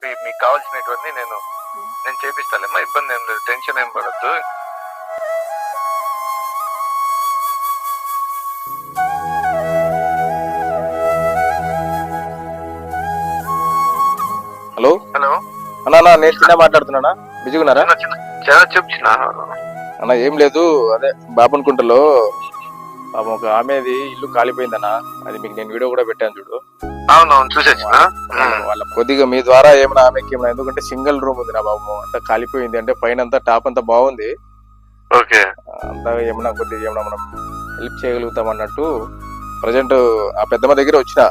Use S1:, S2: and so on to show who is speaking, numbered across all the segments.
S1: మీకు కావాల్సినటువంటి నేను చేపిస్తాలేమ్మా, ఇబ్బంది ఏం లేదు, టెన్షన్ ఏం పడద్దు.
S2: హలో
S1: హలో
S2: అన్నా, నేను చిన్న మాట్లాడుతున్నానా, బిజీగా ఉన్నారా?
S1: చెప్పిన
S2: అన్న ఏం లేదు, అదే బాపన్కుంటలో పాపం ఒక ఆమెది ఇల్లు కాలిపోయిందన్న, అది మీకు నేను వీడియో కూడా పెట్టాను చూడు.
S1: అవునవును చూసేసిన.
S2: వాళ్ళ కొద్దిగా మీ ద్వారా ఏమైనా ఆమెకి ఏమైనా, ఎందుకంటే సింగిల్ రూమ్ ఉంది నా బాబు, అంతా కాలిపోయింది, అంటే పైన అంతా టాప్ అంతా బాగుంది,
S1: ఓకే
S2: అంతా ఏమైనా కొద్దిగా ఏమైనా మనం హెల్ప్ చేయగలుగుతాం అన్నట్టు ప్రజెంట్ ఆ పెద్దమ్మ దగ్గర వచ్చిన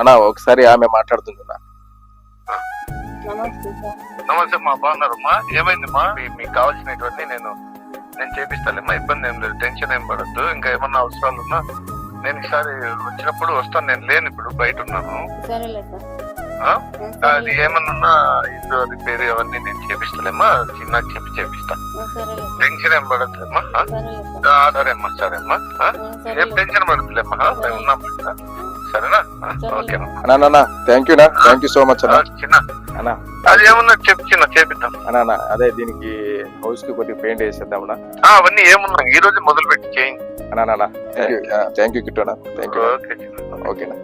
S2: అన్న, ఒకసారి ఆమె మాట్లాడుతుంది అన్న.
S1: నమస్తే అమ్మా, బాగున్నారమ్మా? ఏమైందమ్మా? మీకు కావాల్సినటువంటి నేను చేపిస్తాలేమ్మా, ఇబ్బంది ఏం లేదు, టెన్షన్ ఏం పడద్దు. ఇంకా ఏమన్నా అవసరాలు ఉన్నా నేను ఈసారి వచ్చినప్పుడు వస్తాను, నేను లేను, ఇప్పుడు బయట ఉన్నాను. అది ఏమన్నా ఇల్లు రిపేర్ అవన్నీ నేను చేపిస్తలేమ్మా, చిన్న చేపిస్తా, టెన్షన్ ఏం పడద్దులేమ్మా. సరేమ్మా సరేమ్మా, ఏం టెన్షన్ పడద్దులేమ్మా, మేము ఉన్నాం, సరేనా? ఓకేనా
S2: అన్నా, థ్యాంక్ యూ సో మచ్ అన్న.
S1: చిన్న
S2: అన్నా
S1: అది ఏమన్నా చిన్న చేపిద్దాం
S2: అన్నా, అదే దీనికి హౌస్ కి కొద్దిగా పెయింట్ వేసేద్దామన్నా.
S1: అవన్నీ ఏమున్నా ఈ రోజు మొదలు పెట్టి చేయండి.
S2: అన్నా థ్యాంక్ యూ కిట్టు అన్న, థ్యాంక్ యూ.
S1: ఓకే
S2: ఓకేనా.